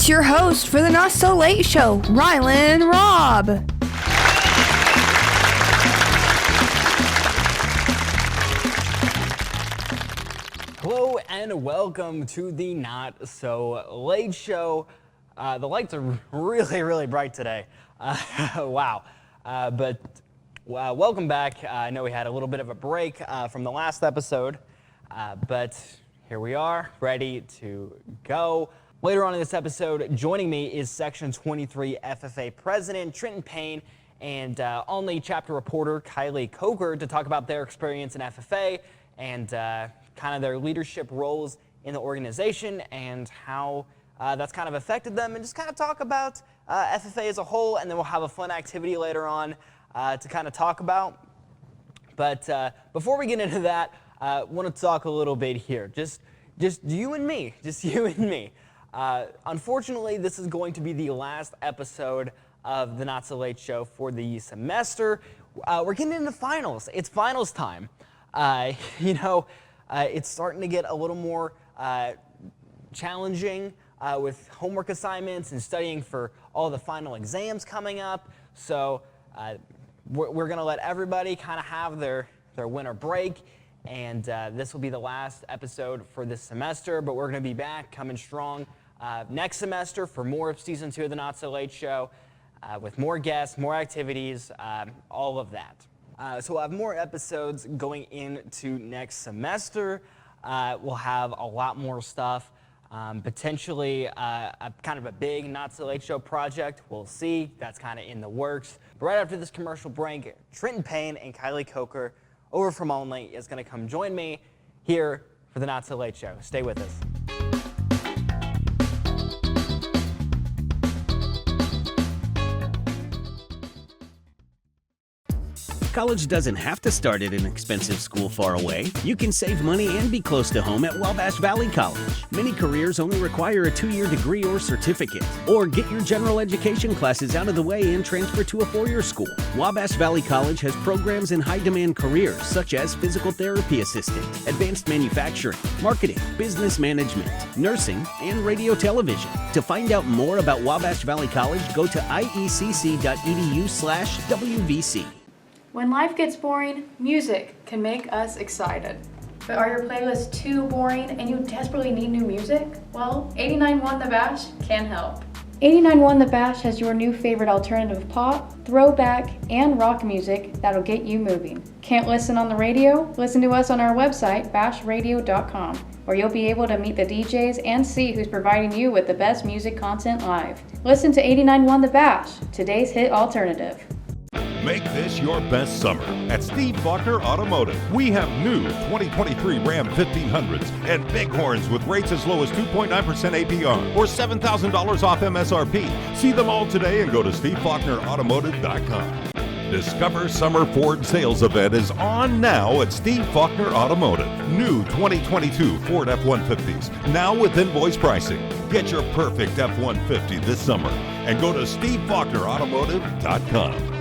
It's your host for the Not So Late Show, Rylan Robb. Hello and welcome to the Not So Late Show. The lights are really bright today. Wow. But welcome back. I know we had a little bit of a break from the last episode, but here we are, ready to go. Later on in this episode, joining me is Section 23 FFA President Trenton Payne and Olney chapter reporter Kylie Kocher to talk about their experience in FFA and kind of their leadership roles in the organization and how that's kind of affected them, and just kind of talk about FFA as a whole, and then we'll have a fun activity later on to kind of talk about. But before we get into that, I want to talk a little bit here. Just you and me. Unfortunately, this is going to be the last episode of the Not So Late Show for the semester. We're getting into finals. It's finals time. It's starting to get a little more challenging with homework assignments and studying for all the final exams coming up. So we're going to let everybody kind of have their winter break. And this will be the last episode for this semester, but we're going to be back coming strong next semester for more of Season 2 of the Not So Late Show with more guests, more activities, all of that. So we'll have more episodes going into next semester. We'll have a lot more stuff, potentially a kind of a big Not So Late Show project. We'll see. That's kind of in the works. But right after this commercial break, Trenton Payne and Kylie Kocher over from Olney is going to come join me here for the Not So Late Show. Stay with us. College doesn't have to start at an expensive school far away. You can save money and be close to home at Wabash Valley College. Many careers only require a 2-year degree or certificate. Or get your general education classes out of the way and transfer to a 4-year school. Wabash Valley College has programs in high-demand careers such as physical therapy assistant, advanced manufacturing, marketing, business management, nursing, and radio television. To find out more about Wabash Valley College, go to iecc.edu/WVC. When life gets boring, music can make us excited. But are your playlists too boring and you desperately need new music? Well, 89.1 The Bash can help. 89.1 The Bash has your new favorite alternative pop, throwback, and rock music that'll get you moving. Can't listen on the radio? Listen to us on our website, bashradio.com, where you'll be able to meet the DJs and see who's providing you with the best music content live. Listen to 89.1 The Bash, today's hit alternative. Make this your best summer at Steve Faulkner Automotive. We have new 2023 Ram 1500s and Bighorns with rates as low as 2.9% APR or $7,000 off MSRP. See them all today and go to SteveFaulknerAutomotive.com. Discover Summer Ford Sales Event is on now at Steve Faulkner Automotive. New 2022 Ford F-150s, now with invoice pricing. Get your perfect F-150 this summer and go to SteveFaulknerAutomotive.com.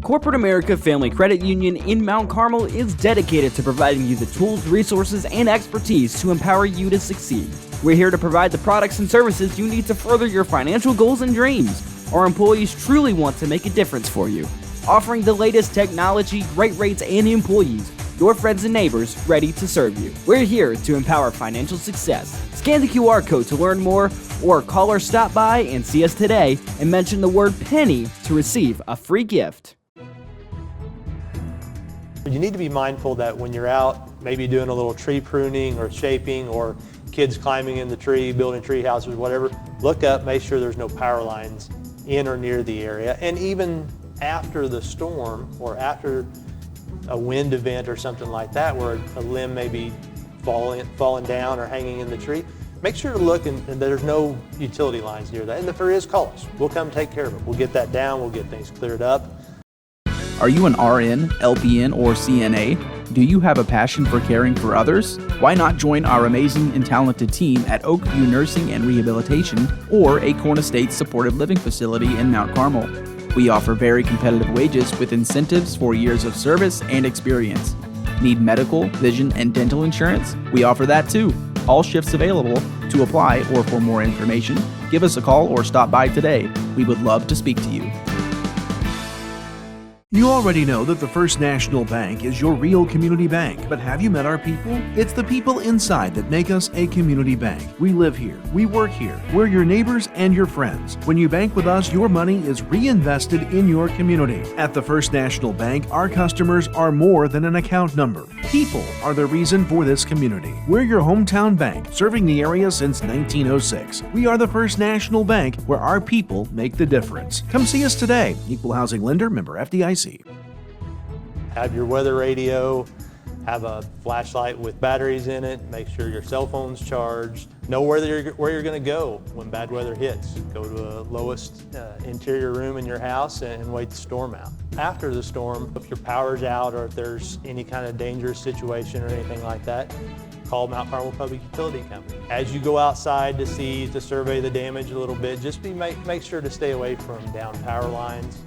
Corporate America Family Credit Union in Mount Carmel is dedicated to providing you the tools, resources, and expertise to empower you to succeed. We're here to provide the products and services you need to further your financial goals and dreams. Our employees truly want to make a difference for you. Offering the latest technology, great rates, and employees, your friends and neighbors ready to serve you. We're here to empower financial success. Scan the QR code to learn more, or call or stop by and see us today and mention the word penny to receive a free gift. You need to be mindful that when you're out, maybe doing a little tree pruning or shaping, or kids climbing in the tree, building tree houses, whatever, look up, make sure there's no power lines in or near the area. And even after the storm or after a wind event or something like that, where a limb may be falling down or hanging in the tree, make sure to look and there's no utility lines near that. And if there is, call us. We'll come take care of it. We'll get that down. We'll get things cleared up. Are you an RN, LPN, or CNA? Do you have a passion for caring for others? Why not join our amazing and talented team at Oakview Nursing and Rehabilitation or Acorn Estates Supported Living Facility in Mount Carmel? We offer very competitive wages with incentives for years of service and experience. Need medical, vision, and dental insurance? We offer that too. All shifts available, To apply or for more information, give us a call or stop by today. We would love to speak to you. You already know that the First National Bank is your real community bank, but have you met our people? It's the people inside that make us a community bank. We live here, we work here, we're your neighbors and your friends. When you bank with us, your money is reinvested in your community. At the First National Bank, our customers are more than an account number. People are the reason for this community. We're your hometown bank, serving the area since 1906. We are the First National Bank, where our people make the difference. Come see us today. Equal Housing Lender, member FDIC. Have your weather radio, have a flashlight with batteries in it, make sure your cell phone's charged, know where you're going to go when bad weather hits. Go to the lowest interior room in your house and wait the storm out. After the storm, if your power's out or if there's any kind of dangerous situation or anything like that, call Mount Carmel Public Utility Company. As you go outside to survey the damage a little bit, just make sure to stay away from down power lines.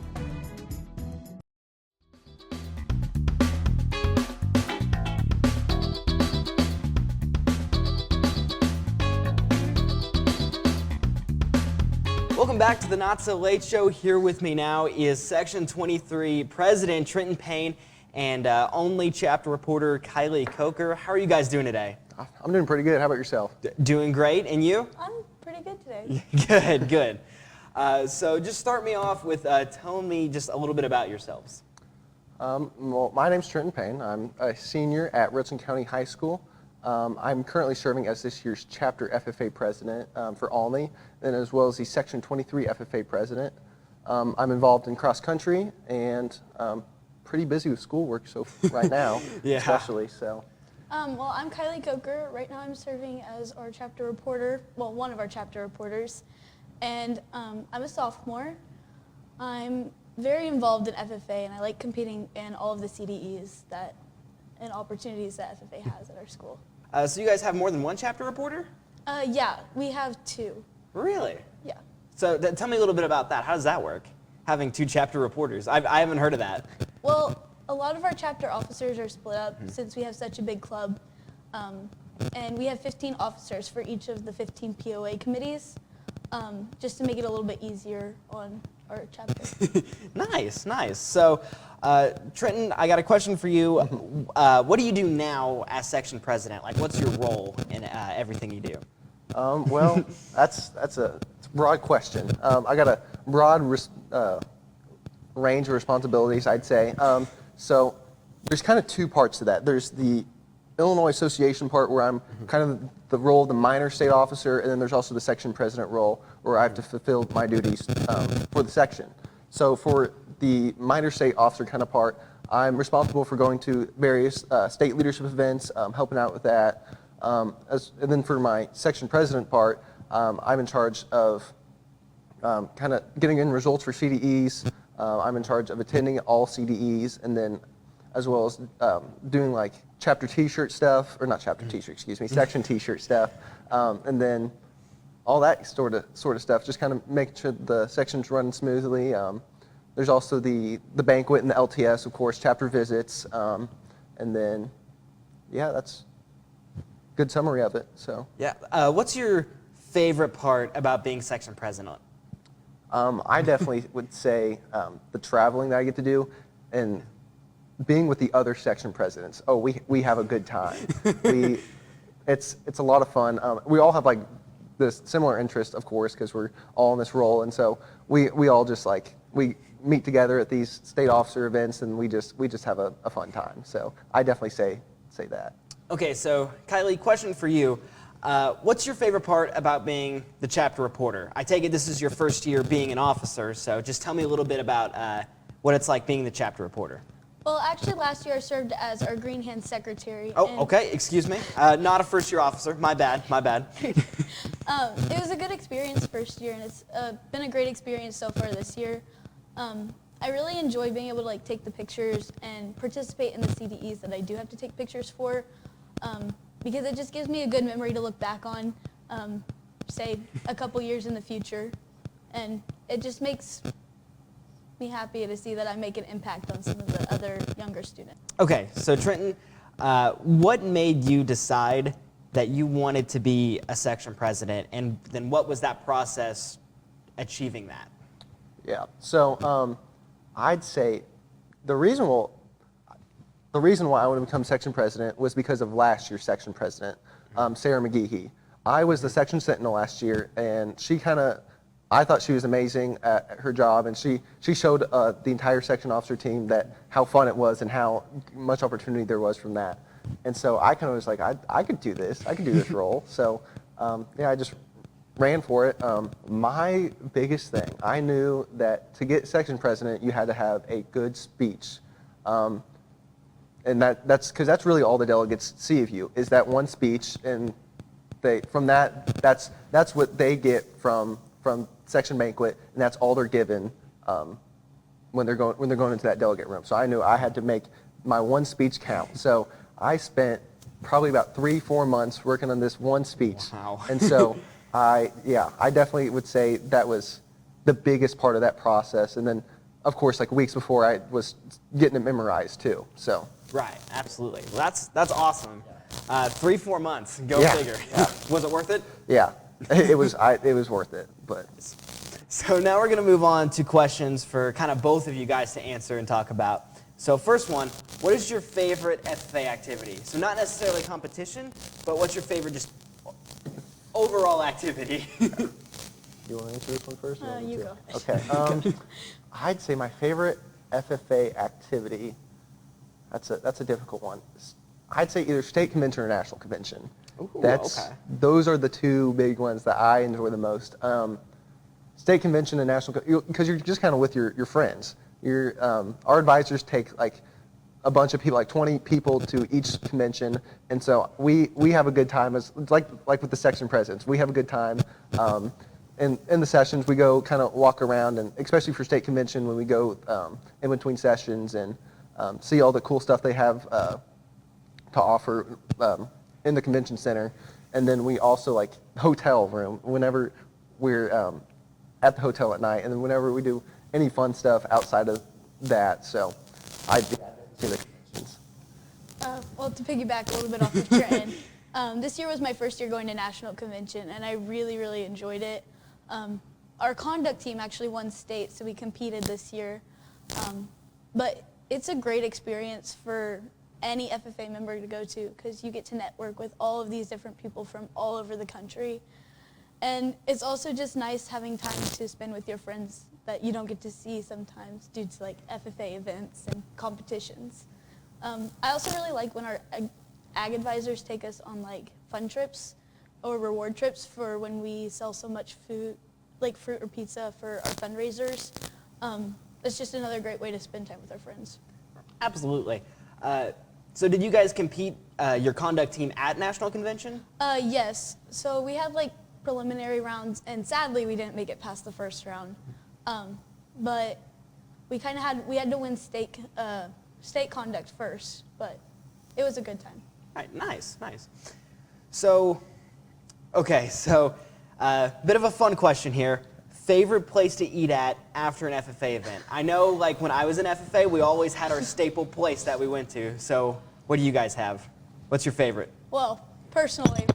Welcome back to the Not So Late Show. Here with me now is Section 23 President Trenton Payne and Olney chapter reporter Kylie Kocher. How are you guys doing today? I'm doing pretty good. How about yourself? Doing great. And you? I'm pretty good today. Good, good. So just start me off with telling me just a little bit about yourselves. Well, my name's Trenton Payne. I'm a senior at Richland County High School. I'm currently serving as this year's chapter FFA president for Olney, and as well as the Section 23 FFA president. I'm involved in cross country and pretty busy with schoolwork right now, Yeah. especially. So. Well, I'm Kylie Kocher. Right now I'm serving as our chapter reporter, well, one of our chapter reporters, and I'm a sophomore. I'm very involved in FFA, and I like competing in all of the CDEs and opportunities that FFA has at our school. So you guys have more than one chapter reporter? Yeah, we have two. Really? Yeah. So tell me a little bit about that. How does that work, having two chapter reporters? I haven't heard of that. Well, a lot of our chapter officers are split up since we have such a big club. And we have 15 officers for each of the 15 POA committees, just to make it a little bit easier on our chapter. Nice, nice. So, Trenton, I got a question for you. What do you do now as section president? Like, what's your role in everything you do? Well, that's a broad question. I got a broad range of responsibilities, I'd say. So there's kind of two parts to that. There's the Illinois Association part where I'm kind of the role of the minor state officer, and then there's also the section president role where I have to fulfill my duties for the section. So for the minor state officer kind of part, I'm responsible for going to various state leadership events, helping out with that. And then for my section president part, I'm in charge of kind of getting in results for CDEs. I'm in charge of attending all CDEs, and then as well as doing like chapter t-shirt stuff, or not chapter t-shirt, excuse me, section t-shirt stuff, and then all that sort of stuff, just kind of making sure the section's running smoothly. There's also the banquet and the LTS, of course, chapter visits, and then, yeah, that's a good summary of it. So. Yeah. What's your favorite part about being section president? I definitely would say the traveling that I get to do, and being with the other section presidents. Oh, we have a good time. It's a lot of fun. We all have like this similar interest, of course, because we're all in this role, and so we all just we meet together at these state officer events, and we just have a fun time. So I definitely say that. Okay, so Kylie, question for you. What's your favorite part about being the chapter reporter? I take it this is your first year being an officer, so just tell me a little bit about what it's like being the chapter reporter. Well, actually, last year I served as our Green Hand secretary. Oh, okay. Excuse me. Not a first-year officer. My bad. It was a good experience first year, and it's been a great experience so far this year. I really enjoy being able to take the pictures and participate in the CDEs that I do have to take pictures for, because it just gives me a good memory to look back on, say, a couple years in the future, and it just makes me happy to see that I make an impact on some of the other younger students. Okay, so Trenton, what made you decide that you wanted to be a section president, and then what was that process achieving that? Yeah. So I'd say the reason why I wanted to become section president was because of last year's section president, Sarah McGeehee. I was the section sentinel last year, and I thought she was amazing at her job, and she showed the entire section officer team how fun it was and how much opportunity there was from that. And so I kind of was like, I could do this. I could do this role. So yeah, I just ran for it. My biggest thing, I knew that to get section president, you had to have a good speech. And that's because that's really all the delegates see of you, is that one speech, and that's what they get from section banquet, and that's all they're given when they're going into that delegate room. So I knew I had to make my one speech count. So I spent probably about 3-4 months working on this one speech. Wow. And so I definitely would say that was the biggest part of that process. And then, of course, like weeks before, I was getting it memorized too. So. Right, absolutely. Well, that's awesome. 3-4 months, go figure. Yeah. Was it worth it? Yeah, it was worth it. But so now we're going to move on to questions for kind of both of you guys to answer and talk about. So first one, what is your favorite FFA activity? So not necessarily competition, but what's your favorite just overall activity? You want to answer this one first? You go. Okay. I'd say my favorite FFA activity. That's a difficult one. I'd say either state convention or national convention. Ooh, Those are the two big ones that I enjoy the most. State convention and national, because you're just kind of with your friends. Our advisors take like a bunch of people, like 20 people to each convention, and so we have a good time. As like with the section presidents, we have a good time. In the sessions, we go kind of walk around, and especially for state convention, when we go in between sessions and see all the cool stuff they have to offer in the convention center. And then we also like hotel room whenever we're at the hotel at night, and then whenever we do any fun stuff outside of that. So I do see the conventions. Well, to piggyback a little bit off of Trenton, this year was my first year going to national convention, and I really, really enjoyed it. Our conduct team actually won state, so we competed this year. But it's a great experience for any FFA member to go to, because you get to network with all of these different people from all over the country. And it's also just nice having time to spend with your friends that you don't get to see sometimes due to like FFA events and competitions. I also really like when our ag advisors take us on like fun trips or reward trips for when we sell so much food, like fruit or pizza for our fundraisers. It's just another great way to spend time with our friends. Absolutely. So did you guys compete, your conduct team, at national convention? Yes. So we had like preliminary rounds, and sadly we didn't make it past the first round. But we kind of had to win state conduct first, but it was a good time. All right, nice. So, okay, bit of a fun question here. Favorite place to eat at after an FFA event? I know, like, when I was in FFA, we always had our staple place that we went to. So what do you guys have? What's your favorite? Well, personally,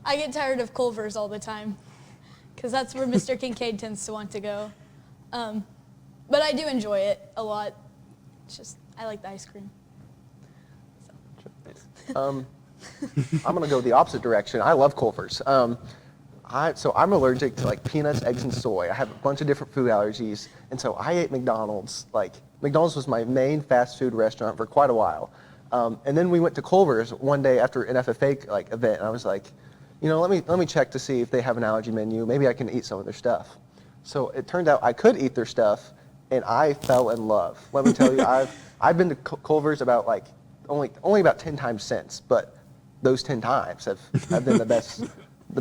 I get tired of Culver's all the time, because that's where Mr. Kincaid tends to want to go. But I do enjoy it a lot. It's just, I like the ice cream. I'm going to go the opposite direction. I love Culver's. So I'm allergic to like peanuts, eggs, and soy. I have a bunch of different food allergies, and so I ate McDonald's. Like McDonald's was my main fast food restaurant for quite a while. And then we went to Culver's one day after an FFA like event, and I was like, let me check to see if they have an allergy menu. Maybe I can eat some of their stuff. So it turned out I could eat their stuff, and I fell in love. Let me tell you, I've been to Culver's about like only about 10 times since, but those 10 times have been the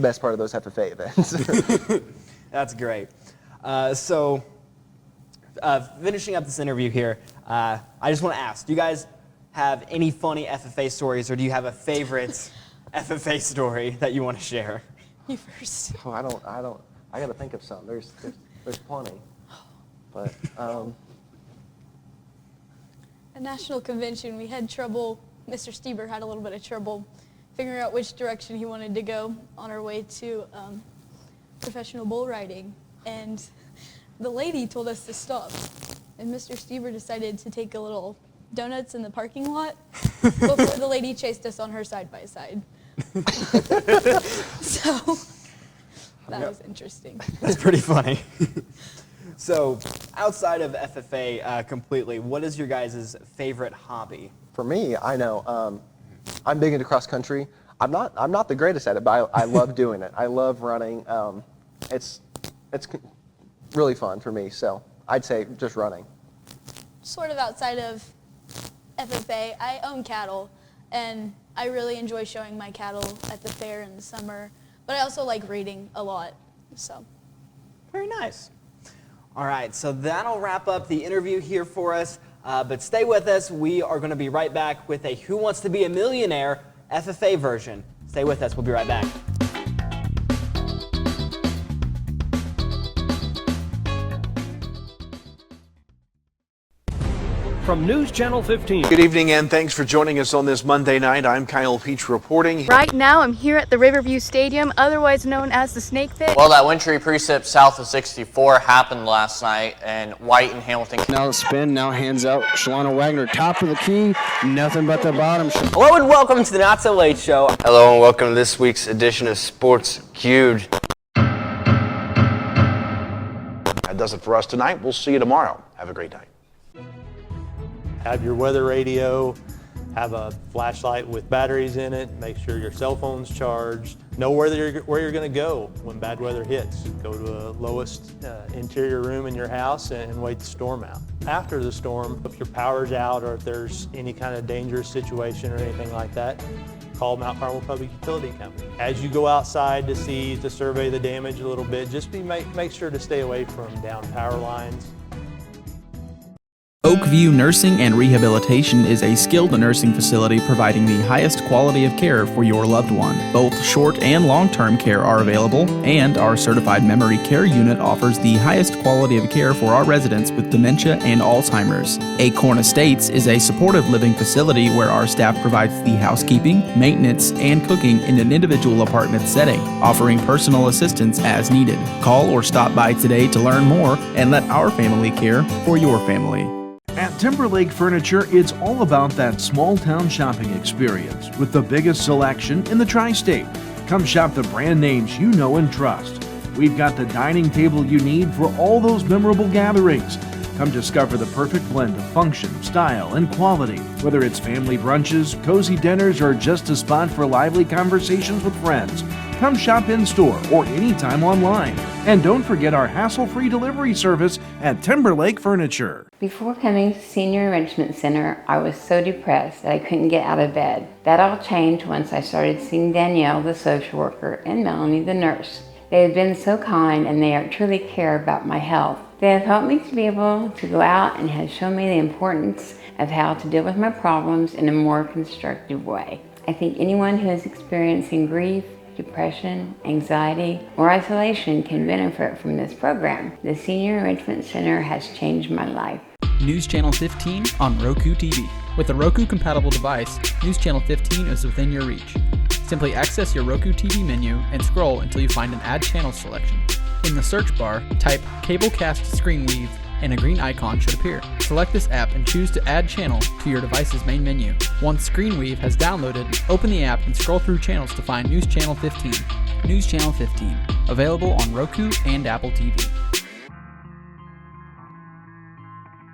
best part of those FFA events. That's great. So finishing up this interview here, I just want to ask, do you guys have any funny FFA stories, or do you have a favorite FFA story that you want to share? You first. Oh, I don't. I got to think of some. There's plenty. But At national convention, we had trouble. Mr. Stieber had a little bit of trouble figuring out which direction he wanted to go on our way to professional bull riding. And the lady told us to stop. And Mr. Stever decided to take a little donuts in the parking lot before the lady chased us on her side-by-side. So that was interesting. That's pretty funny. So outside of FFA completely, what is your guys' favorite hobby? For me, I know, I'm big into cross country. I'm not the greatest at it, but I love doing it. I love running. It's really fun for me, so I'd say just running. Sort of outside of FFA, I own cattle, and I really enjoy showing my cattle at the fair in the summer, but I also like reading a lot, so. Very nice. All right, so that'll wrap up the interview here for us, but stay with us. We are going to be right back with a Who Wants to Be a Millionaire FFA version. Stay with us. We'll be right back. From News Channel 15. Good evening and thanks for joining us on this Monday night. I'm Kyle Peach reporting. Right now I'm here at the Riverview Stadium, otherwise known as the Snake Pit. Well, that wintry precip south of 64 happened last night, and White and Hamilton. Now the spin, now hands out. Shalana Wagner, top of the key, nothing but the bottom. Hello and welcome to the Not So Late Show. Hello and welcome to this week's edition of Sports Cubed. That does it for us tonight. We'll see you tomorrow. Have a great night. Have your weather radio, have a flashlight with batteries in it, make sure your cell phone's charged, know where you're going to go when bad weather hits. Go to the lowest interior room in your house and wait the storm out. After the storm, if your power's out or if there's any kind of dangerous situation or anything like that, call Mount Carmel Public Utility Company. As you go outside to survey the damage a little bit, just make sure to stay away from down power lines. Oakview Nursing and Rehabilitation is a skilled nursing facility providing the highest quality of care for your loved one. Both short and long-term care are available, and our certified memory care unit offers the highest quality of care for our residents with dementia and Alzheimer's. Acorn Estates is a supportive living facility where our staff provides the housekeeping, maintenance, and cooking in an individual apartment setting, offering personal assistance as needed. Call or stop by today to learn more and let our family care for your family. At Timberlake Furniture, it's all about that small town shopping experience with the biggest selection in the tri-state. Come shop the brand names you know and trust. We've got the dining table you need for all those memorable gatherings. Come discover the perfect blend of function, style, and quality. Whether it's family brunches, cozy dinners, or just a spot for lively conversations with friends, come shop in-store or anytime online. And don't forget our hassle-free delivery service at Timberlake Furniture. Before coming to Senior Enrichment Center, I was so depressed that I couldn't get out of bed. That all changed once I started seeing Danielle, the social worker, and Melanie, the nurse. They have been so kind and they truly care about my health. They have helped me to be able to go out and have shown me the importance of how to deal with my problems in a more constructive way. I think anyone who is experiencing grief, depression, anxiety, or isolation can benefit from this program. The Senior Enrichment Center has changed my life. News Channel 15 on Roku TV. With a Roku-compatible device, News Channel 15 is within your reach. Simply access your Roku TV menu and scroll until you find an Add Channel selection. In the search bar, type Cablecast Screenweave and a green icon should appear. Select this app and choose to add channel to your device's main menu. Once Screenweave has downloaded, open the app and scroll through channels to find News Channel 15. News Channel 15, available on Roku and Apple TV.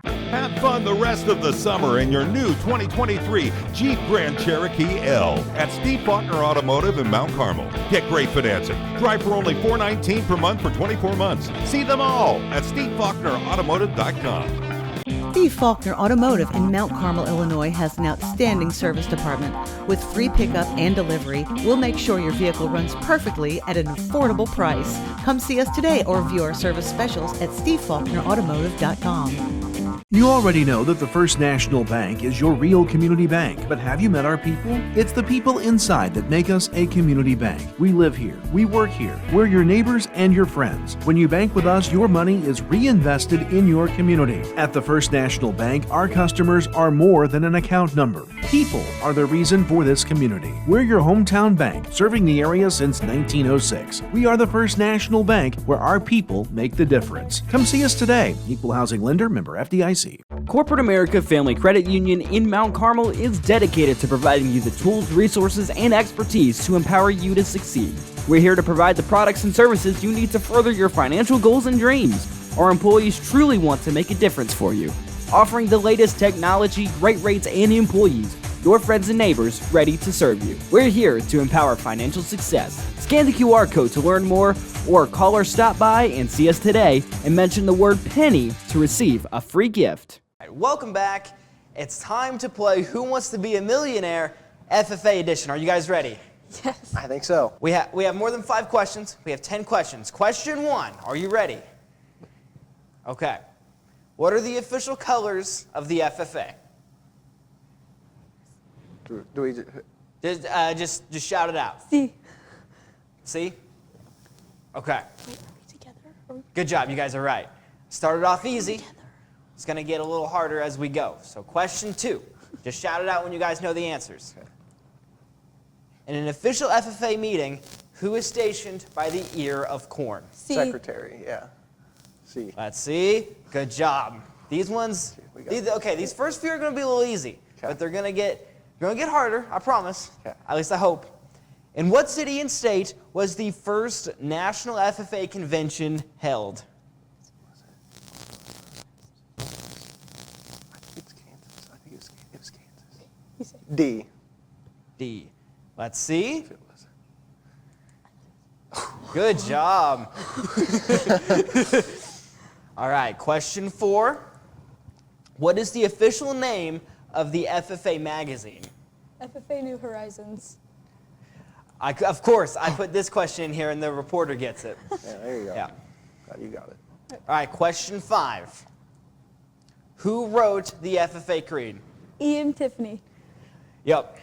Have fun the rest of the summer in your new 2023 Jeep Grand Cherokee L at Steve Faulkner Automotive in Mount Carmel. Get great financing. Drive for only $419 per month for 24 months. See them all at SteveFaulknerAutomotive.com. Steve Faulkner Automotive in Mount Carmel, Illinois has an outstanding service department. With free pickup and delivery, we'll make sure your vehicle runs perfectly at an affordable price. Come see us today or view our service specials at SteveFaulknerAutomotive.com. You already know that the First National Bank is your real community bank, but have you met our people? It's the people inside that make us a community bank. We live here, we work here, we're your neighbors and your friends. When you bank with us, your money is reinvested in your community. At the First National Bank, our customers are more than an account number. People are the reason for this community. We're your hometown bank, serving the area since 1906. We are the First National Bank, where our people make the difference. Come see us today. Equal housing lender, member FDIC. Corporate America Family Credit Union in Mount Carmel is dedicated to providing you the tools, resources, and expertise to empower you to succeed. We're here to provide the products and services you need to further your financial goals and dreams. Our employees truly want to make a difference for you. Offering the latest technology, great rates, and employees, your friends and neighbors ready to serve you. We're here to empower financial success. Scan the QR code to learn more, or call or stop by and see us today and mention the word penny to receive a free gift. Welcome back. It's time to play Who Wants to Be a Millionaire FFA edition. Are you guys ready? Yes. I think so. We have more than 5 questions. We have 10 questions. Question 1. Are you ready? Okay. What are the official colors of the FFA? Do we just shout it out. C. C? Okay. Good job. You guys are right. Started off easy. It's going to get a little harder as we go. So question 2. Just shout it out when you guys know the answers. In an official FFA meeting, who is stationed by the ear of corn? C. Secretary, yeah. C. Let's see. Good job. These ones, these first few are going to be a little easy, but they're going to get harder, I promise. At least I hope. In what city and state was the first National FFA Convention held? D. D. Let's see. Good job. All right, question 4. What is the official name of the FFA magazine? FFA New Horizons. Of course, I put this question in here and the reporter gets it. Yeah, there you go. Yeah. You got it. All right, question 5. Who wrote the FFA Creed? Ian Tiffany. Yep.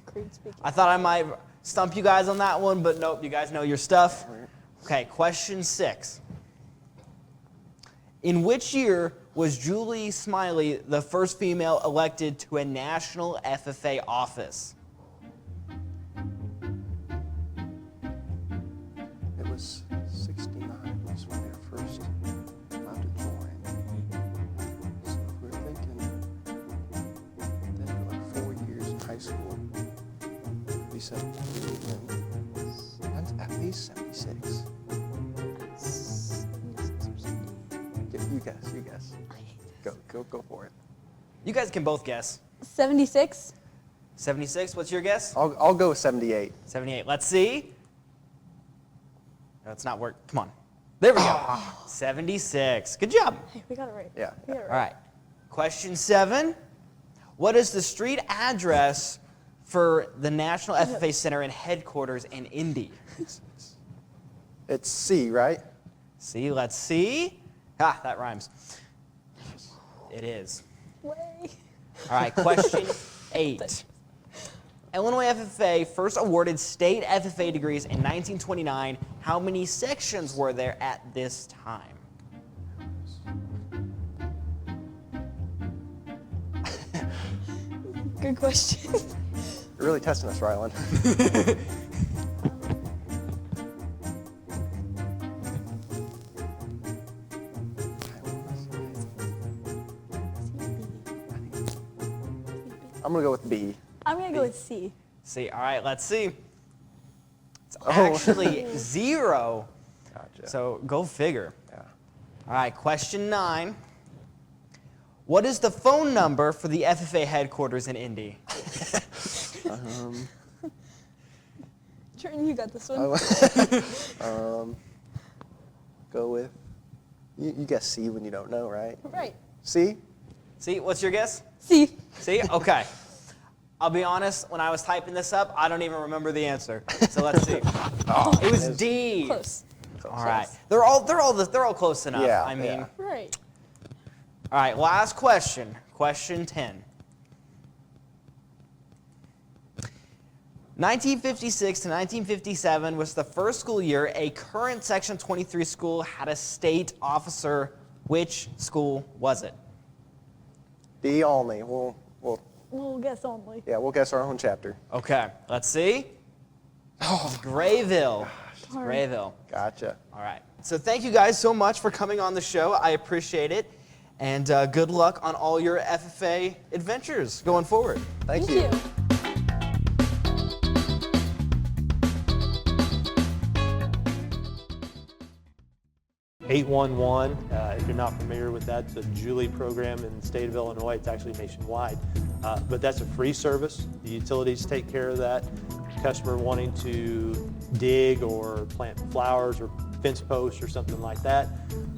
Creed speaking. I thought I might stump you guys on that one, but nope, you guys know your stuff. Okay, question 6. In which year was Julie Smiley the first female elected to a national FFA office? It was 69 was when they were first allowed to join. So if we're thinking then for like 4 years in high school, we said that's at least 76. You guess. Go for it. You guys can both guess. 76. 76, what's your guess? I'll go with 78. 78, let's see. No, it's not working. Come on. There we go. 76. Good job. Hey, we got it right. Yeah. We got it right. All right. Question 7. What is the street address for the National FFA Center and headquarters in Indy? It's C, right? C, let's see. Ah, that rhymes. It is. Way. All right, question 8. Illinois FFA first awarded state FFA degrees in 1929. How many sections were there at this time? Good question. You're really testing us, Rylan. I'm going to go with B. I'm going to go with C. C. All right, let's see. It's actually 0. Gotcha. So go figure. Yeah. All right, question 9. What is the phone number for the FFA headquarters in Indy? Trenton, you got this one. Go with, you guess C when you don't know, right? Right. C? C, what's your guess? C. C? Okay. I'll be honest, when I was typing this up, I don't even remember the answer. So let's see. It was D. Close. All right. They're all close enough. Yeah, I mean. yeah. Right. All right, last question. Question 10. 1956 to 1957 was the first school year a current Section 23 school had a state officer. Which school was it? D. Olney. We'll guess only. Yeah, we'll guess our own chapter. Okay, let's see. Oh, it's Grayville. It's Grayville. Gotcha. All right. So thank you guys so much for coming on the show. I appreciate it. And good luck on all your FFA adventures going forward. Thank you. 811, if you're not familiar with that, it's a Julie program in the state of Illinois. It's actually nationwide. But that's a free service. The utilities take care of that. Customer wanting to dig or plant flowers or fence posts or something like that,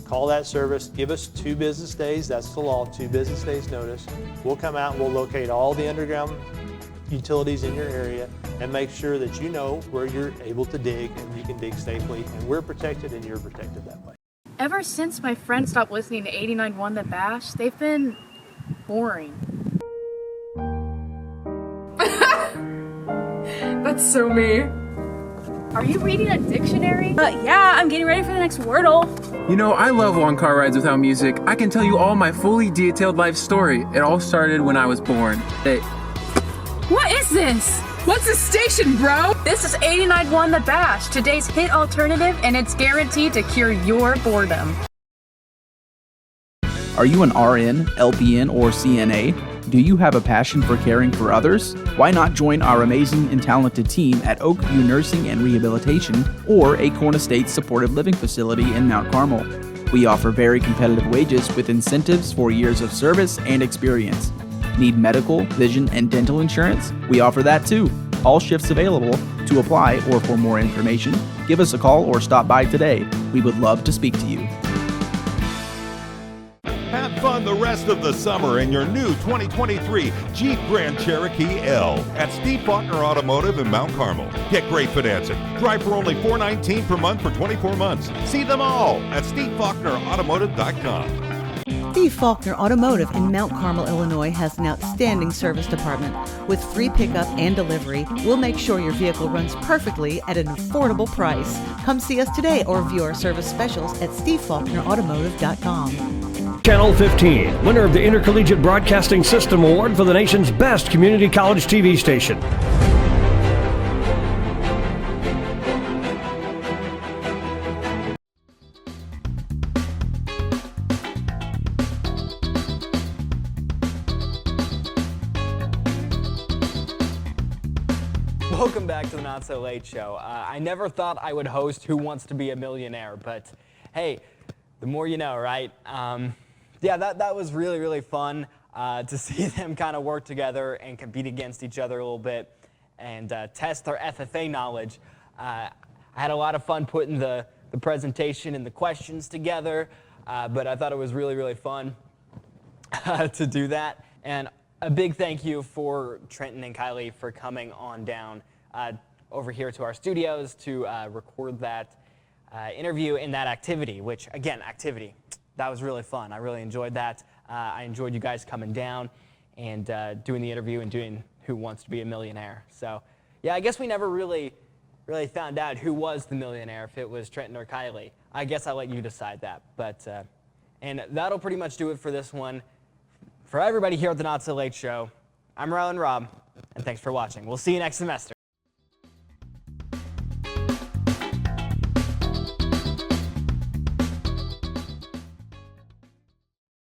call that service. Give us 2 business days. That's the law, 2 business days notice. We'll come out and we'll locate all the underground utilities in your area and make sure that you know where you're able to dig and you can dig safely. And we're protected and you're protected that way. Ever since my friends stopped listening to 89.1 The Bash, they've been boring. That's so me. Are you reading a dictionary? Yeah, I'm getting ready for the next Wordle. You know, I love long car rides without music. I can tell you all my fully detailed life story. It all started when I was born. What is this? What's a station, bro? This is 89.1 The Bash, today's hit alternative, and it's guaranteed to cure your boredom. Are you an RN, LPN, or CNA? Do you have a passion for caring for others? Why not join our amazing and talented team at Oakview Nursing and Rehabilitation or Acorn Estates Supportive Living Facility in Mount Carmel? We offer very competitive wages with incentives for years of service and experience. Need medical, vision, and dental insurance? We offer that too. All shifts available. To apply or for more information, give us a call or stop by today. We would love to speak to you. Have fun the rest of the summer in your new 2023 Jeep Grand Cherokee L at Steve Faulkner Automotive in Mount Carmel. Get great financing. Drive for only $419 per month for 24 months. See them all at SteveFaulknerAutomotive.com. Steve Faulkner Automotive in Mount Carmel, Illinois has an outstanding service department. With free pickup and delivery, we'll make sure your vehicle runs perfectly at an affordable price. Come see us today or view our service specials at SteveFaulknerAutomotive.com. Channel 15, winner of the Intercollegiate Broadcasting System Award for the nation's best community college TV station. Welcome back to the Not So Late Show. I never thought I would host Who Wants to Be a Millionaire, but hey, the more you know, right? Yeah, that was really, really fun to see them kind of work together and compete against each other a little bit and test their FFA knowledge. I had a lot of fun putting the presentation and the questions together, but I thought it was really, really fun to do that. And a big thank you for Trenton and Kylie for coming on down over here to our studios to record that interview in that activity, which, again, activity. That was really fun. I really enjoyed that. I enjoyed you guys coming down and doing the interview and doing Who Wants to Be a Millionaire. So, yeah, I guess we never really found out who was the millionaire, if it was Trenton or Kylie. I guess I'll let you decide that. But and that'll pretty much do it for this one. For everybody here at the Not So Late Show, I'm Rylan Rob, and thanks for watching. We'll see you next semester.